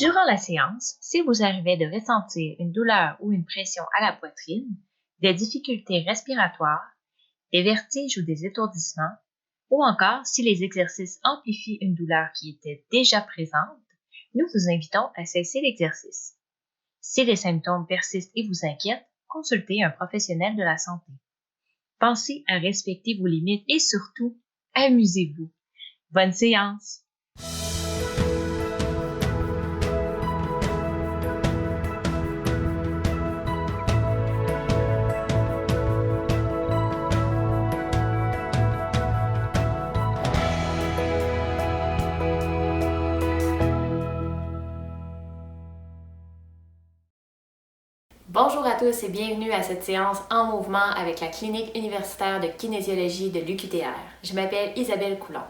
Durant la séance, s'il vous arrivait de ressentir une douleur ou une pression à la poitrine, des difficultés respiratoires, des vertiges ou des étourdissements, ou encore si les exercices amplifient une douleur qui était déjà présente, nous vous invitons à cesser l'exercice. Si les symptômes persistent et vous inquiètent, consultez un professionnel de la santé. Pensez à respecter vos limites et surtout, amusez-vous. Bonne séance! Bonjour à tous et bienvenue à cette séance en mouvement avec la Clinique universitaire de kinésiologie de l'UQTR. Je m'appelle Isabelle Coulombe.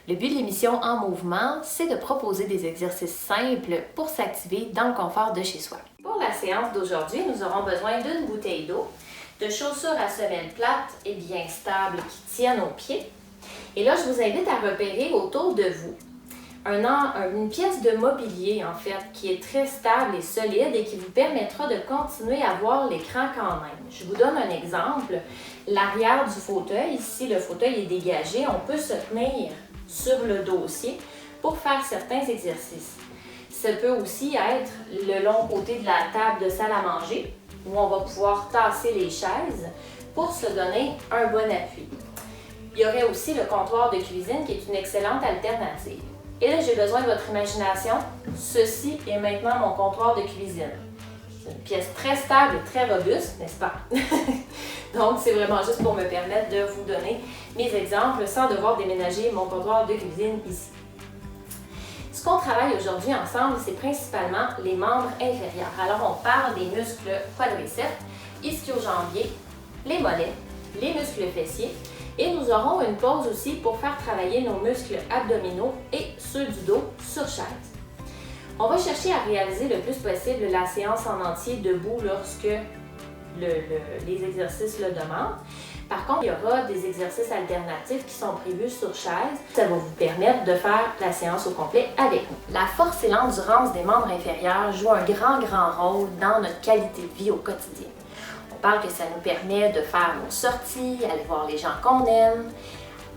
Le but de l'émission En mouvement, c'est de proposer des exercices simples pour s'activer dans le confort de chez soi. Pour la séance d'aujourd'hui, nous aurons besoin d'une bouteille d'eau, de chaussures à semelles plates et bien stables qui tiennent aux pieds. Et là, je vous invite à repérer autour de vous une pièce de mobilier, en fait, qui est très stable et solide et qui vous permettra de continuer à voir l'écran quand même. Je vous donne un exemple. L'arrière du fauteuil, ici le fauteuil est dégagé, on peut se tenir sur le dossier pour faire certains exercices. Ça peut aussi être le long côté de la table de salle à manger, où on va pouvoir tasser les chaises pour se donner un bon appui. Il y aurait aussi le comptoir de cuisine qui est une excellente alternative. Et là, j'ai besoin de votre imagination. Ceci est maintenant mon comptoir de cuisine. C'est une pièce très stable et très robuste, n'est-ce pas? Donc, c'est vraiment juste pour me permettre de vous donner mes exemples sans devoir déménager mon comptoir de cuisine ici. Ce qu'on travaille aujourd'hui ensemble, c'est principalement les membres inférieurs. Alors, on parle des muscles quadriceps, ischio-jambiers, les mollets, les muscles fessiers. Et nous aurons une pause aussi pour faire travailler nos muscles abdominaux et ceux du dos sur chaise. On va chercher à réaliser le plus possible la séance en entier debout lorsque les exercices le demandent. Par contre, il y aura des exercices alternatifs qui sont prévus sur chaise. Ça va vous permettre de faire la séance au complet avec nous. La force et l'endurance des membres inférieurs jouent un grand rôle dans notre qualité de vie au quotidien. On parle que ça nous permet de faire nos sorties, aller voir les gens qu'on aime,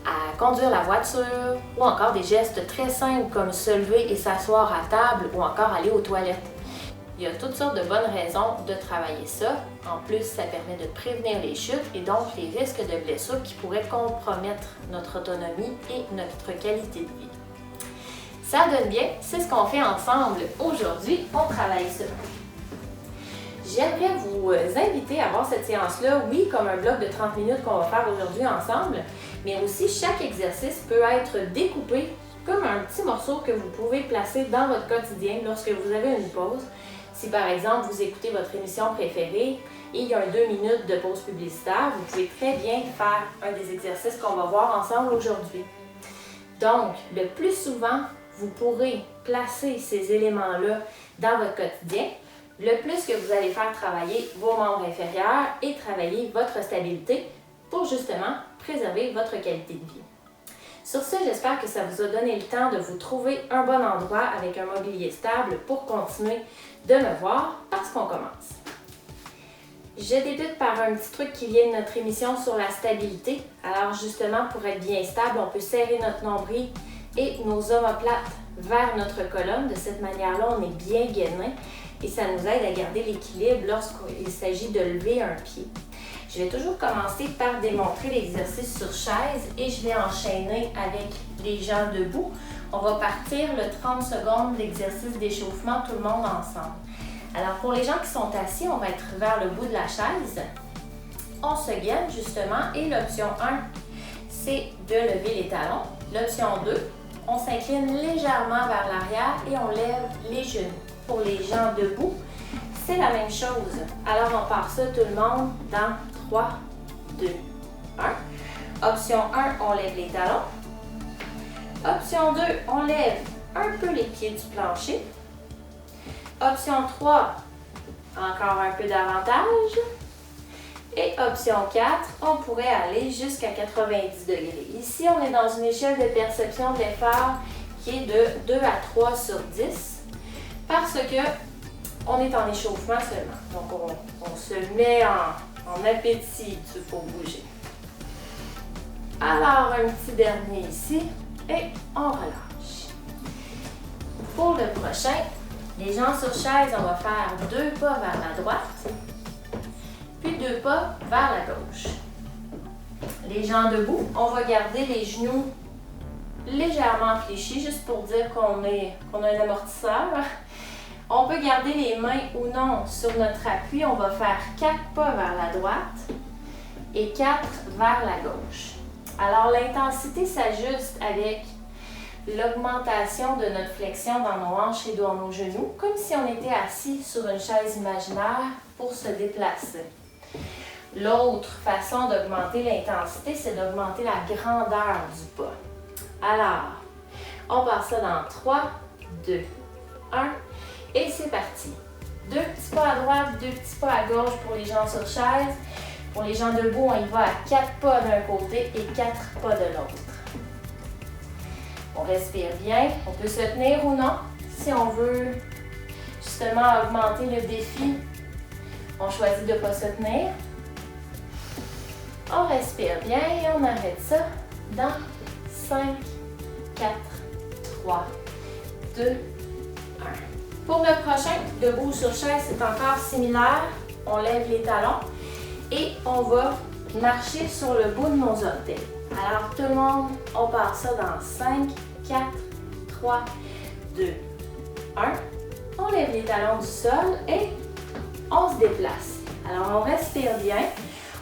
à conduire la voiture ou encore des gestes très simples comme se lever et s'asseoir à table ou encore aller aux toilettes. Il y a toutes sortes de bonnes raisons de travailler ça. En plus, ça permet de prévenir les chutes et donc les risques de blessures qui pourraient compromettre notre autonomie et notre qualité de vie. Ça donne bien, c'est ce qu'on fait ensemble aujourd'hui. On travaille ça. J'aimerais vous inviter à voir cette séance-là, oui, comme un bloc de 30 minutes qu'on va faire aujourd'hui ensemble, mais aussi chaque exercice peut être découpé comme un petit morceau que vous pouvez placer dans votre quotidien lorsque vous avez une pause. Si par exemple vous écoutez votre émission préférée et il y a 2 minutes de pause publicitaire, vous pouvez très bien faire un des exercices qu'on va voir ensemble aujourd'hui. Donc, le plus souvent, vous pourrez placer ces éléments-là dans votre quotidien, le plus que vous allez faire travailler vos membres inférieurs et travailler votre stabilité pour justement préserver votre qualité de vie. Sur ce, j'espère que ça vous a donné le temps de vous trouver un bon endroit avec un mobilier stable pour continuer de me voir parce qu'on commence. Je débute par un petit truc qui vient de notre émission sur la stabilité. Alors justement, pour être bien stable, on peut serrer notre nombril et nos omoplates vers notre colonne. De cette manière-là, on est bien gainé. Et ça nous aide à garder l'équilibre lorsqu'il s'agit de lever un pied. Je vais toujours commencer par démontrer l'exercice sur chaise et je vais enchaîner avec les gens debout. On va partir le 30 secondes l'exercice d'échauffement, tout le monde ensemble. Alors pour les gens qui sont assis, on va être vers le bout de la chaise. On se gaine justement et l'option 1, c'est de lever les talons. L'option 2, on s'incline légèrement vers l'arrière et on lève les genoux. Pour les gens debout, c'est la même chose. Alors, on part ça tout le monde dans 3, 2, 1. Option 1, on lève les talons. Option 2, on lève un peu les pieds du plancher. Option 3, encore un peu davantage. Et option 4, on pourrait aller jusqu'à 90 degrés. Ici, on est dans une échelle de perception de l'effort qui est de 2 à 3 sur 10. parce que on est en échauffement seulement. Donc, on se met en appétit pour bouger. Alors, un petit dernier ici et on relâche. Pour le prochain, les gens sur chaise, on va faire 2 pas vers la droite, puis 2 pas vers la gauche. Les gens debout, on va garder les genoux légèrement fléchis, juste pour dire qu'on a un amortisseur. On peut garder les mains ou non sur notre appui. On va faire 4 pas vers la droite et 4 vers la gauche. Alors, l'intensité s'ajuste avec l'augmentation de notre flexion dans nos hanches et dans nos genoux, comme si on était assis sur une chaise imaginaire pour se déplacer. L'autre façon d'augmenter l'intensité, c'est d'augmenter la grandeur du pas. Alors, on part ça dans 3, 2, 1 et c'est parti. 2 petits pas à droite, 2 petits pas à gauche pour les gens sur chaise. Pour les gens debout, on y va à 4 pas d'un côté et 4 pas de l'autre. On respire bien. On peut se tenir ou non. Si on veut justement augmenter le défi, on choisit de ne pas se tenir. On respire bien et on arrête ça dans 5, 4, 3, 2, 1. Pour le prochain, debout sur chaise, c'est encore similaire. On lève les talons et on va marcher sur le bout de nos orteils. Alors tout le monde, on part ça dans 5, 4, 3, 2, 1. On lève les talons du sol et on se déplace. Alors on respire bien.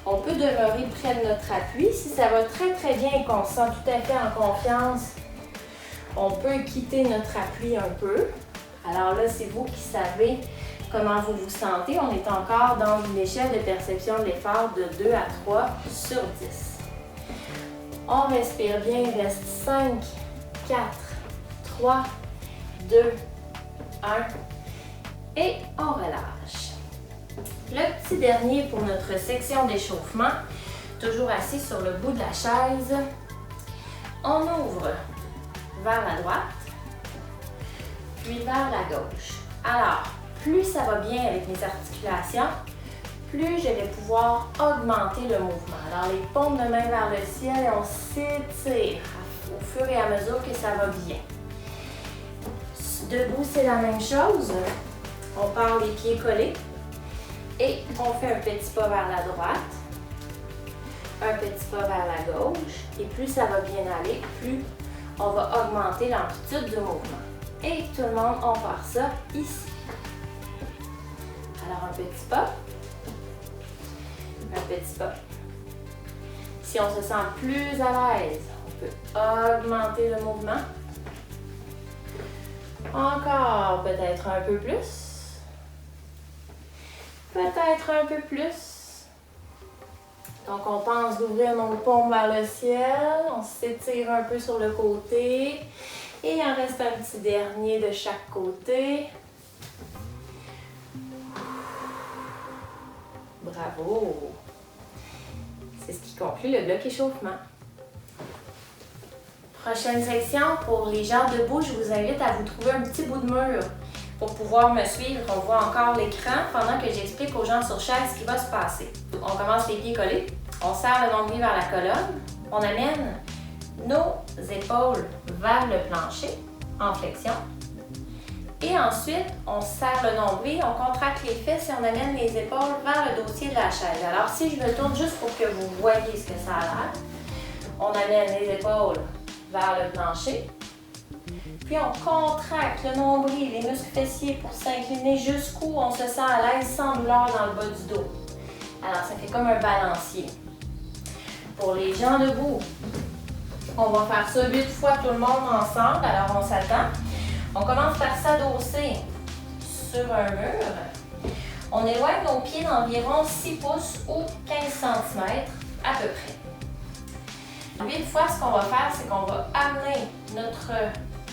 On peut demeurer près de notre appui. Si ça va très très bien et qu'on se sent tout à fait en confiance, on peut quitter notre appui un peu. Alors là, c'est vous qui savez comment vous vous sentez. On est encore dans une échelle de perception de l'effort de 2 à 3 sur 10. On respire bien, il reste 5, 4, 3, 2, 1 et on relâche. Le petit dernier pour notre section d'échauffement, toujours assis sur le bout de la chaise, on ouvre vers la droite, puis vers la gauche. Alors, plus ça va bien avec mes articulations, plus je vais pouvoir augmenter le mouvement. Alors, les paumes de main vers le ciel et on s'étire au fur et à mesure que ça va bien. Debout, c'est la même chose. On part les pieds collés et on fait un petit pas vers la droite, un petit pas vers la gauche. Et plus ça va bien aller, plus on va augmenter l'amplitude du mouvement. Et tout le monde, on part ça ici. Alors, un petit pas. Un petit pas. Si on se sent plus à l'aise, on peut augmenter le mouvement. Encore peut-être un peu plus. Peut-être un peu plus. Donc, on pense d'ouvrir nos paumes vers le ciel. On s'étire un peu sur le côté. Et il en reste un petit dernier de chaque côté. Bravo! C'est ce qui conclut le bloc échauffement. Prochaine section, pour les gens debout, je vous invite à vous trouver un petit bout de mur pour pouvoir me suivre. On voit encore l'écran pendant que j'explique aux gens sur chaise ce qui va se passer. On commence les pieds collés, on serre le nombril vers la colonne, on amène nos épaules vers le plancher en flexion. Et ensuite, on serre le nombril, on contracte les fesses et on amène les épaules vers le dossier de la chaise. Alors, si je me tourne juste pour que vous voyez ce que ça a l'air, on amène les épaules vers le plancher. Puis, on contracte le nombril, les muscles fessiers pour s'incliner jusqu'où on se sent à l'aise sans douleur dans le bas du dos. Alors, ça fait comme un balancier. Pour les gens debout, on va faire ça 8 fois tout le monde ensemble. Alors, on s'attend. On commence par s'adosser sur un mur. On éloigne nos pieds d'environ 6 pouces ou 15 cm à peu près. 8 fois, ce qu'on va faire, c'est qu'on va amener notre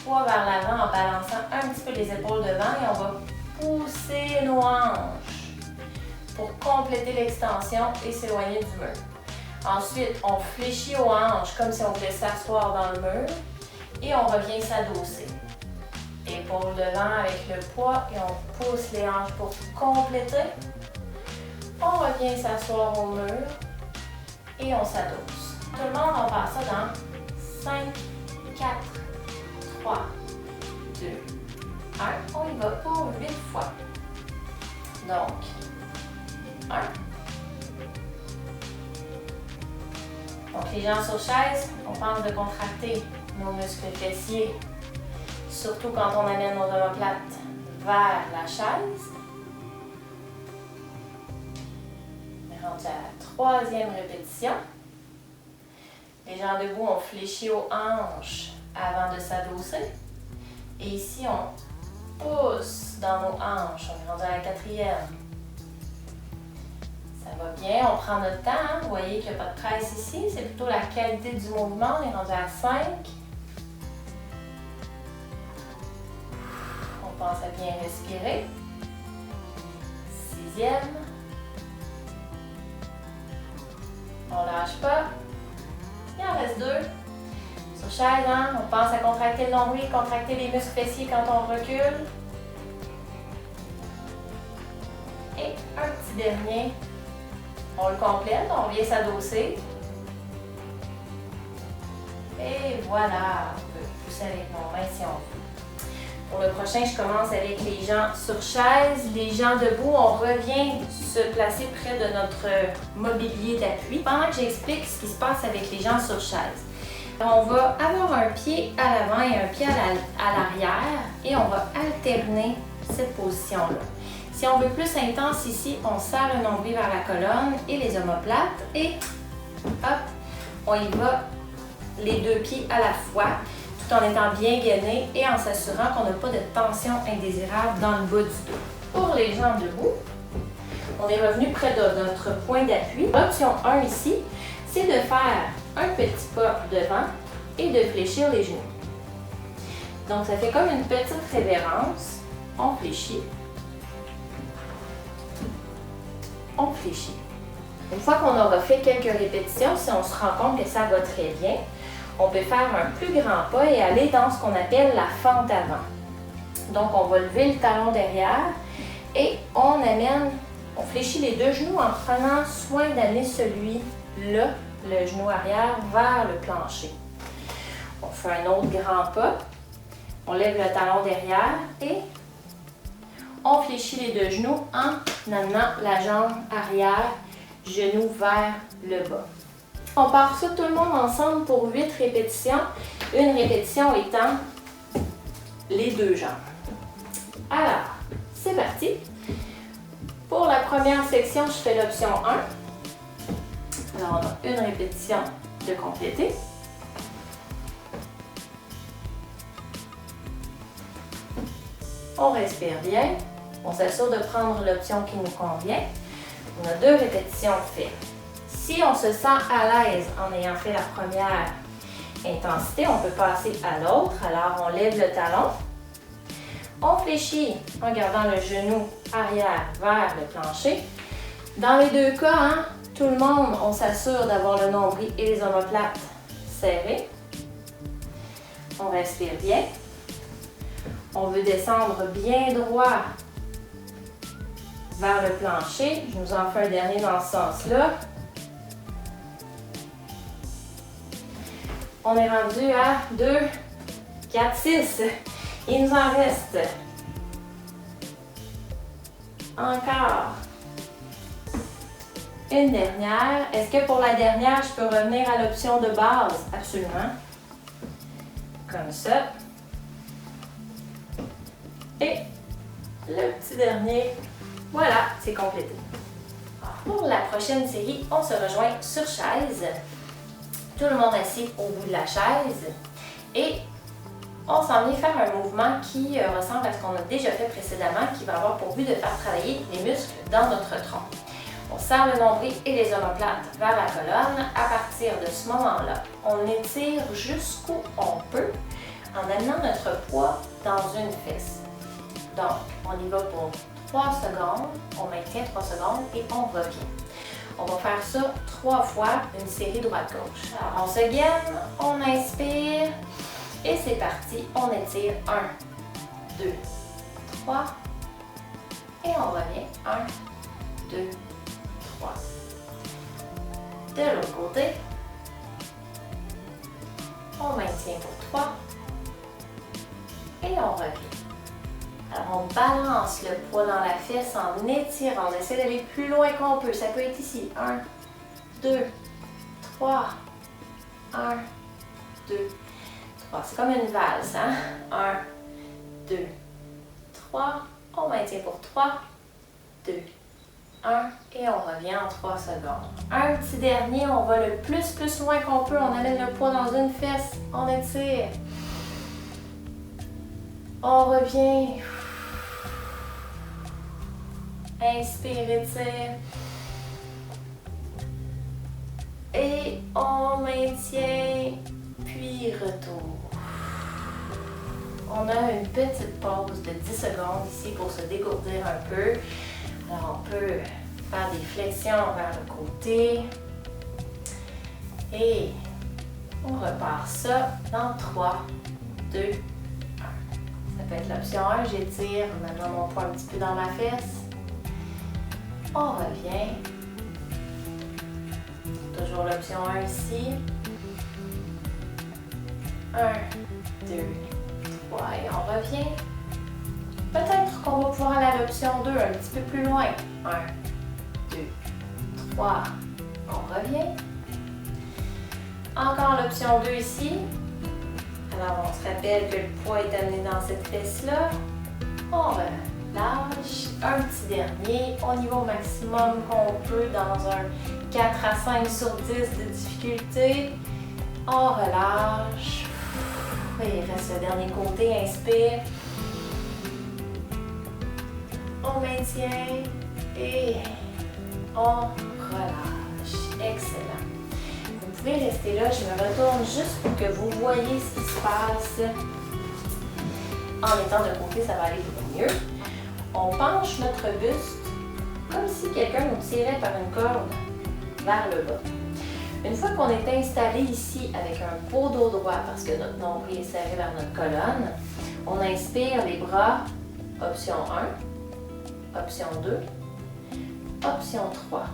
poids vers l'avant en balançant un petit peu les épaules devant et on va pousser nos hanches pour compléter l'extension et s'éloigner du mur. Ensuite, on fléchit aux hanches comme si on voulait s'asseoir dans le mur et on revient s'adosser. Épaule devant avec le poids et on pousse les hanches pour compléter. On revient s'asseoir au mur et on s'adosse. Tout le monde, on part ça dans 5, 4, 3, 2, 1. On y va pour 8 fois. Donc, 1. Donc, les gens sur chaise, on pense de contracter nos muscles fessiers, surtout quand on amène nos omoplates vers la chaise. On est rendu à la 3e répétition. Les gens debout, on fléchit aux hanches avant de s'adosser. Et ici, on pousse dans nos hanches. On est rendu à la 4e. Ça va bien, on prend notre temps. Hein? Vous voyez qu'il n'y a pas de presse ici. C'est plutôt la qualité du mouvement. On est rendu à 5. On pense à bien respirer. 6e. On lâche pas. Il en reste 2. Sur chaise, hein? On pense à contracter le nombril, contracter les muscles fessiers quand on recule. Et un petit dernier. On le complète, on vient s'adosser. Et voilà, on peut pousser avec nos mains si on veut. Pour le prochain, je commence avec les gens sur chaise. Les gens debout, on revient se placer près de notre mobilier d'appui. Pendant que j'explique ce qui se passe avec les gens sur chaise, on va avoir un pied à l'avant et un pied à l'arrière et on va alterner cette position-là. Si on veut plus intense ici, on serre le nombril vers la colonne et les omoplates et hop, on y va les 2 pieds à la fois tout en étant bien gainé et en s'assurant qu'on n'a pas de tension indésirable dans le bas du dos. Pour les jambes debout, on est revenu près de notre point d'appui. L'option 1 ici, c'est de faire un petit pas devant et de fléchir les genoux. Donc ça fait comme une petite révérence. On fléchit. On fléchit. Une fois qu'on aura fait quelques répétitions, si on se rend compte que ça va très bien, on peut faire un plus grand pas et aller dans ce qu'on appelle la fente avant. Donc on va lever le talon derrière et on fléchit les 2 genoux en prenant soin d'amener celui-là, le genou arrière, vers le plancher. On fait un autre grand pas, on lève le talon derrière et on fléchit les 2 genoux en amenant la jambe arrière, genou vers le bas. On part ça tout le monde ensemble pour 8 répétitions, une répétition étant les 2 jambes. Alors, c'est parti. Pour la première section, je fais l'option 1. Alors, on a une répétition de compléter. On respire bien. On s'assure de prendre l'option qui nous convient. On a 2 répétitions faites. Si on se sent à l'aise en ayant fait la première intensité, on peut passer à l'autre. Alors, on lève le talon. On fléchit en gardant le genou arrière vers le plancher. Dans les 2 cas, hein, tout le monde, on s'assure d'avoir le nombril et les omoplates serrés. On respire bien. On veut descendre bien droit vers le plancher. Je vous en fais un dernier dans ce sens-là. On est rendu à 2, 4, 6. Il nous en reste encore une dernière. Est-ce que pour la dernière, je peux revenir à l'option de base? Absolument. Comme ça. Et le petit dernier, voilà, c'est complété. Pour la prochaine série, on se rejoint sur chaise. Tout le monde assis au bout de la chaise. Et on s'en vient faire un mouvement qui ressemble à ce qu'on a déjà fait précédemment, qui va avoir pour but de faire travailler les muscles dans notre tronc. On serre le nombril et les omoplates vers la colonne. À partir de ce moment-là, on étire jusqu'où on peut en amenant notre poids dans une fesse. Donc, on y va pour 3 secondes, on maintient 3 secondes et on revient. On va faire ça 3 fois, une série droite-gauche. Alors, on se gaine, on inspire et c'est parti. On étire 1, 2, 3. Et on revient. 1, 2, 3. De l'autre côté, on maintient pour 3. Et on revient. Alors, on balance le poids dans la fesse en étirant. On essaie d'aller plus loin qu'on peut. Ça peut être ici. 1, 2, 3. 1, 2, 3. C'est comme une valse, hein? 1, 2, 3. On maintient pour 3, 2, 1. Et on revient en 3 secondes. Un petit dernier. On va le plus loin qu'on peut. On amène le poids dans une fesse. On étire. On revient. Inspire, étire. Et on maintient, puis retour. On a une petite pause de 10 secondes ici pour se dégourdir un peu. Alors on peut faire des flexions vers le côté. Et on repart ça dans 3, 2, 1. Ça peut être l'option 1, j'étire en amenant mon poids un petit peu dans ma fesse. On revient. Toujours l'option 1 ici. 1, 2, 3 et on revient. Peut-être qu'on va pouvoir aller à l'option 2 un petit peu plus loin. 1, 2, 3. On revient. Encore l'option 2 ici. Alors on se rappelle que le poids est amené dans cette fesse-là. On relâche. Un petit dernier. On y va au maximum qu'on peut dans un 4 à 5 sur 10 de difficulté. On relâche. Et il reste le dernier côté. Inspire. On maintient. Et on relâche. Excellent. Vous pouvez rester là. Je me retourne juste pour que vous voyez ce qui se passe. En étant de côté, ça va aller beaucoup mieux. On penche notre buste comme si quelqu'un nous tirait par une corde vers le bas. Une fois qu'on est installé ici avec un beau dos droit parce que notre nombril est serré vers notre colonne, on inspire les bras, option 1, option 2, option 3.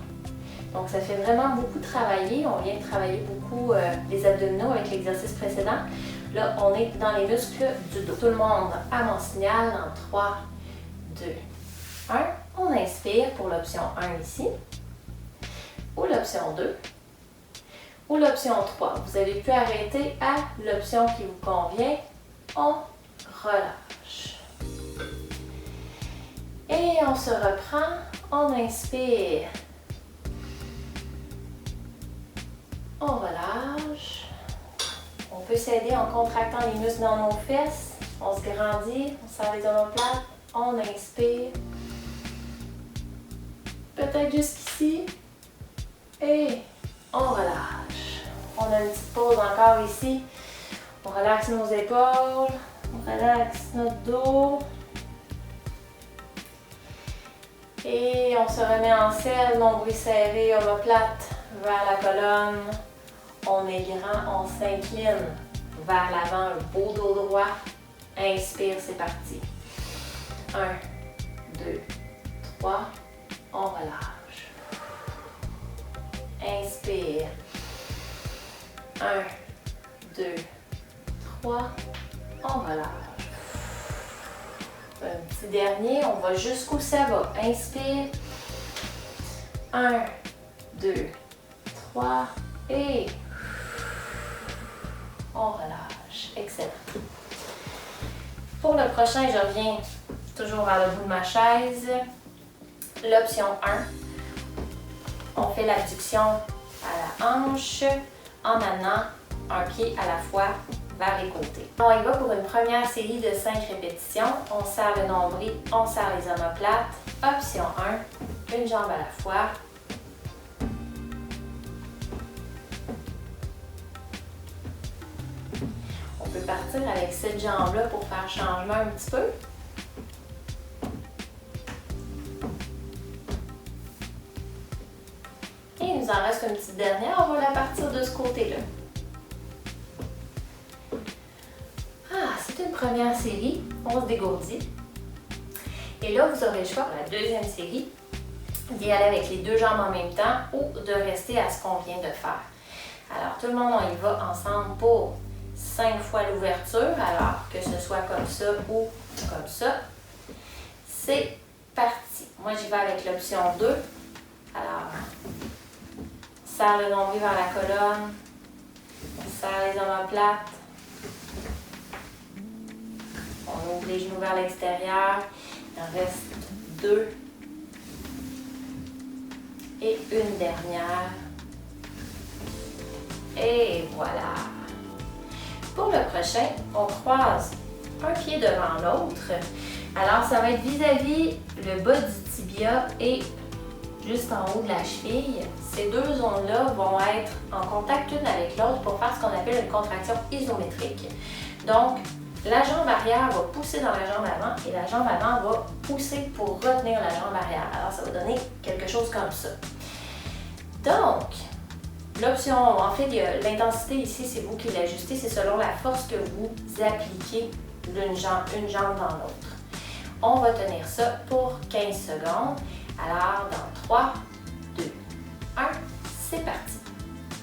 Donc ça fait vraiment beaucoup travailler. On vient de travailler beaucoup les abdominaux avec l'exercice précédent. Là, on est dans les muscles du dos. Tout le monde à mon signal en 3, 2, 1. On inspire pour l'option 1 ici, ou l'option 2, ou l'option 3. Vous avez pu arrêter à l'option qui vous convient. On relâche. Et on se reprend. On inspire. On relâche. On peut s'aider en contractant les muscles dans nos fesses. On se grandit, on serre les omoplates. On inspire. Peut-être jusqu'ici. Et on relâche. On a une petite pause encore ici. On relaxe nos épaules. On relaxe notre dos. Et on se remet en selle, nombril serré, omoplate vers la colonne. On est grand, on s'incline vers l'avant, un beau dos droit. Inspire, c'est parti. 1, 2, 3, on relâche. Inspire. 1, 2, 3, on relâche. Un petit dernier, on va jusqu'où ça va. Inspire. 1, 2, 3 et on relâche. Excellent. Pour le prochain, je reviens toujours vers le bout de ma chaise. L'option 1, on fait l'abduction à la hanche en amenant un pied à la fois vers les côtés. On y va pour une première série de 5 répétitions. On serre le nombril, on serre les omoplates. Option 1, une jambe à la fois. On peut partir avec cette jambe-là pour faire changement un petit peu. Et il nous en reste une petite dernière, on va la partir de ce côté-là. Ah, c'est une première série, on se dégourdit. Et là, vous aurez le choix pour la deuxième série d'y aller avec les deux jambes en même temps ou de rester à ce qu'on vient de faire. Alors, tout le monde, on y va ensemble pour 5 fois l'ouverture, alors que ce soit comme ça ou comme ça. C'est parti. Moi, j'y vais avec l'option 2. Alors, serre le nombril vers la colonne, serre les omoplates. On ouvre les genoux vers l'extérieur. Il en reste 2. Et une dernière. Et voilà. Pour le prochain, on croise un pied devant l'autre. Alors, ça va être vis-à-vis le bas du tibia et juste en haut de la cheville. Ces deux zones-là vont être en contact l'une avec l'autre pour faire ce qu'on appelle une contraction isométrique. Donc, la jambe arrière va pousser dans la jambe avant et la jambe avant va pousser pour retenir la jambe arrière. Alors, ça va donner quelque chose comme ça. Donc, l'option, en fait, l'intensité ici, c'est vous qui l'ajustez, c'est selon la force que vous appliquez d'une jambe, une jambe dans l'autre. On va tenir ça pour 15 secondes. Alors, dans 3, 2, 1, c'est parti.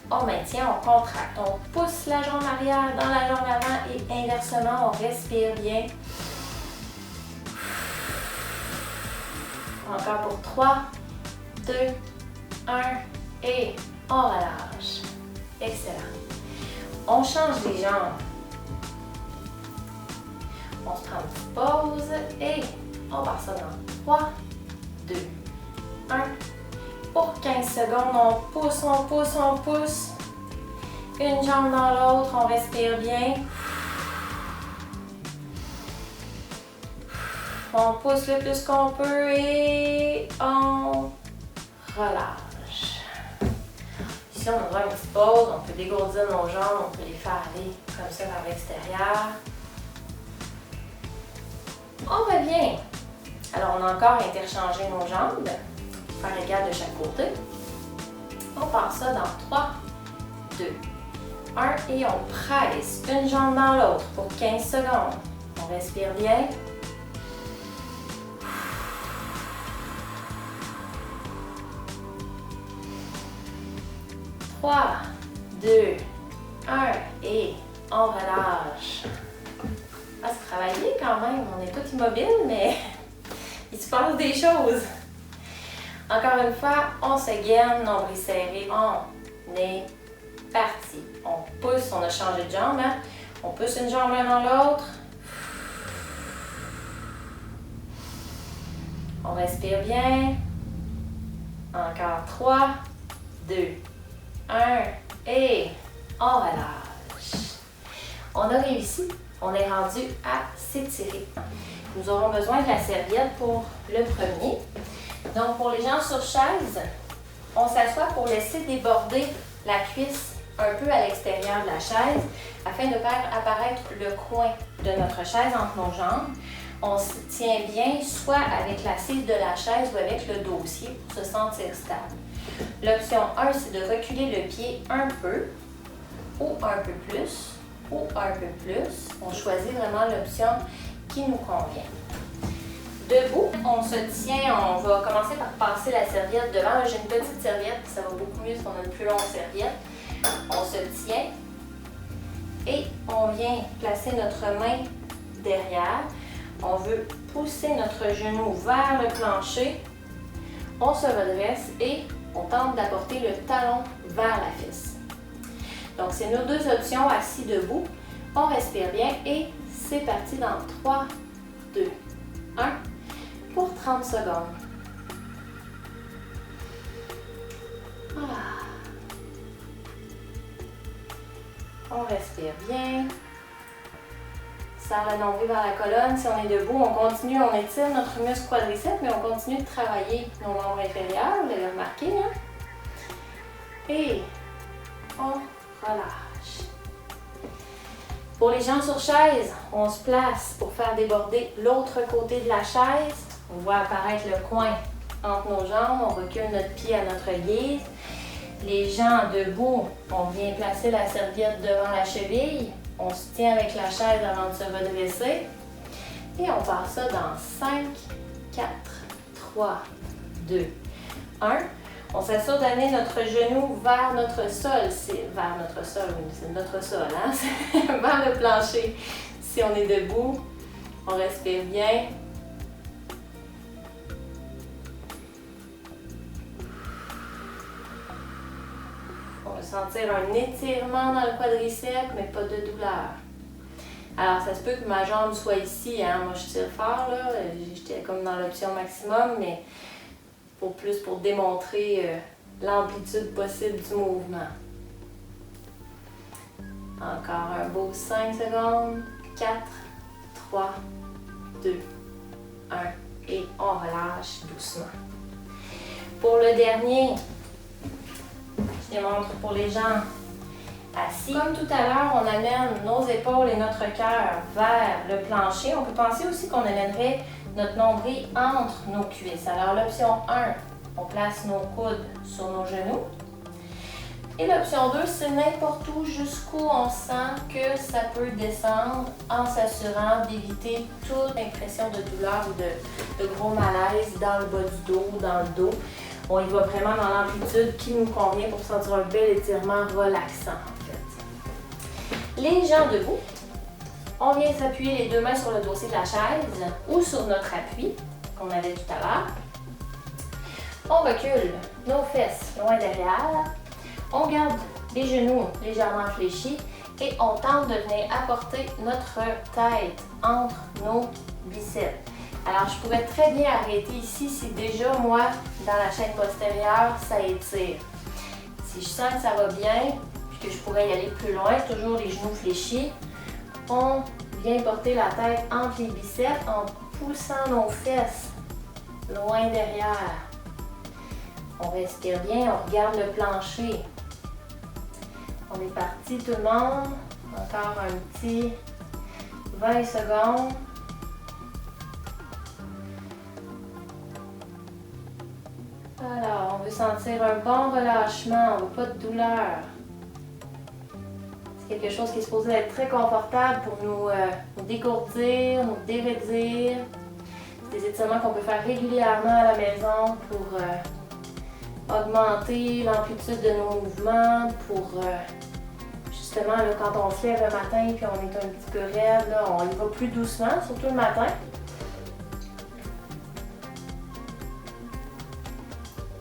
On maintient, on contracte, on pousse la jambe arrière dans la jambe avant et inversement, on respire bien. Encore pour 3, 2, 1 et on relâche. Excellent. On change les jambes. On se prend une petite pause et on part ça dans 3, 2, 1. Pour 15 secondes, on pousse, on pousse, on pousse. Une jambe dans l'autre, on respire bien. On pousse le plus qu'on peut et on relâche. Ici, on a droit à une petite pause. On peut dégourdir nos jambes, on peut les faire aller comme ça vers l'extérieur. On revient. Alors, on a encore interchangé nos jambes. Faire égal de chaque côté. On part ça dans 3, 2, 1 et on presse une jambe dans l'autre pour 15 secondes. On respire bien. Trois, 2, 1 et on relâche. Ah, c'est travaillé quand même. On est tous immobiles, mais il se passe des choses. Encore une fois, on se gaine, nombril serré, on est parti. On pousse, on a changé de jambe, hein? On pousse une jambe l'un dans l'autre. On respire bien. Encore 3, 2, 1 et on relâche. On a réussi, on est rendu à s'étirer. Nous aurons besoin de la serviette pour le premier. Donc, pour les gens sur chaise, on s'assoit pour laisser déborder la cuisse un peu à l'extérieur de la chaise afin de faire apparaître le coin de notre chaise entre nos jambes. On se tient bien soit avec l'assise de la chaise ou avec le dossier pour se sentir stable. L'option 1, c'est de reculer le pied un peu ou un peu plus ou un peu plus. On choisit vraiment l'option qui nous convient. Debout, on se tient, on va commencer par passer la serviette devant. J'ai une petite serviette, ça va beaucoup mieux si on a une plus longue serviette. On se tient et on vient placer notre main derrière. On veut pousser notre genou vers le plancher. On se redresse et on tente d'apporter le talon vers la fesse. Donc, c'est nos deux options, assis debout. On respire bien et c'est parti dans 3, 2, 1. Pour 30 secondes. Voilà. On respire bien. Serre le nombril vers la colonne. Si on est debout, on continue, on étire notre muscle quadriceps, mais on continue de travailler nos membres inférieurs, vous l'avez remarqué, hein? Et on relâche. Pour les gens sur chaise, on se place pour faire déborder l'autre côté de la chaise. On voit apparaître le coin entre nos jambes, on recule notre pied à notre guise. Les gens debout, on vient placer la serviette devant la cheville. On se tient avec la chaise avant de se redresser. Et on part ça dans 5, 4, 3, 2, 1. On s'assure d'amener notre genou vers notre sol. C'est vers notre sol, oui, c'est notre sol, hein? Vers le plancher. Si on est debout, on respire bien. On va sentir un étirement dans le quadriceps, mais pas de douleur. Alors, ça se peut que ma jambe soit ici, hein? Moi, je tire fort, là. J'étais comme dans l'option maximum, mais pour démontrer l'amplitude possible du mouvement. Encore un beau 5 secondes. 4, 3, 2, 1. Et on relâche doucement. Pour le dernier, je démontre pour les gens assis. Comme tout à l'heure, on amène nos épaules et notre cœur vers le plancher. On peut penser aussi qu'on amènerait notre nombril entre nos cuisses. Alors l'option 1, on place nos coudes sur nos genoux. Et l'option 2, c'est n'importe où jusqu'où on sent que ça peut descendre en s'assurant d'éviter toute impression de douleur ou de gros malaise dans le bas du dos ou dans le dos. On y va vraiment dans l'amplitude qui nous convient pour sentir un bel étirement relaxant en fait. Les gens debout, on vient s'appuyer les deux mains sur le dossier de la chaise ou sur notre appui qu'on avait tout à l'heure. On recule nos fesses loin derrière. On garde les genoux légèrement fléchis et on tente de venir apporter notre tête entre nos biceps. Alors, je pourrais très bien arrêter ici si déjà, moi, dans la chaîne postérieure, ça étire. Si je sens que ça va bien, puis que je pourrais y aller plus loin, toujours les genoux fléchis, on vient porter la tête entre les biceps en poussant nos fesses loin derrière. On respire bien, on regarde le plancher. On est parti tout le monde. Encore un petit 20 secondes. Alors, on veut sentir un bon relâchement, on veut pas de douleur. C'est quelque chose qui est supposé être très confortable pour nous dégourdir, nous dévêtir. C'est des étirements qu'on peut faire régulièrement à la maison pour augmenter l'amplitude de nos mouvements, pour justement là, quand on se lève le matin puis on est un petit peu raide, là, on y va plus doucement, surtout le matin.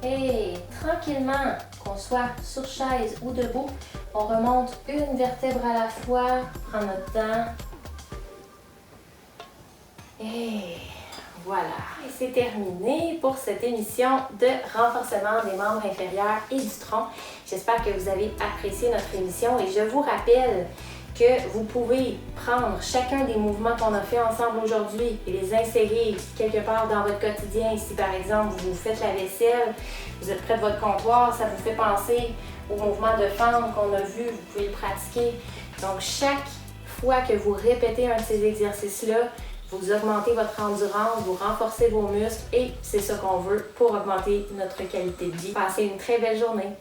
Et tranquillement, qu'on soit sur chaise ou debout, on remonte une vertèbre à la fois, prend notre temps. Et voilà, et c'est terminé pour cette émission de renforcement des membres inférieurs et du tronc. J'espère que vous avez apprécié notre émission et je vous rappelle que vous pouvez prendre chacun des mouvements qu'on a fait ensemble aujourd'hui et les insérer quelque part dans votre quotidien. Si par exemple vous faites la vaisselle, vous êtes près de votre comptoir, ça vous fait penser au mouvement de fente qu'on a vu, vous pouvez le pratiquer. Donc chaque fois que vous répétez un de ces exercices-là, vous augmentez votre endurance, vous renforcez vos muscles et c'est ça qu'on veut pour augmenter notre qualité de vie. Passez une très belle journée!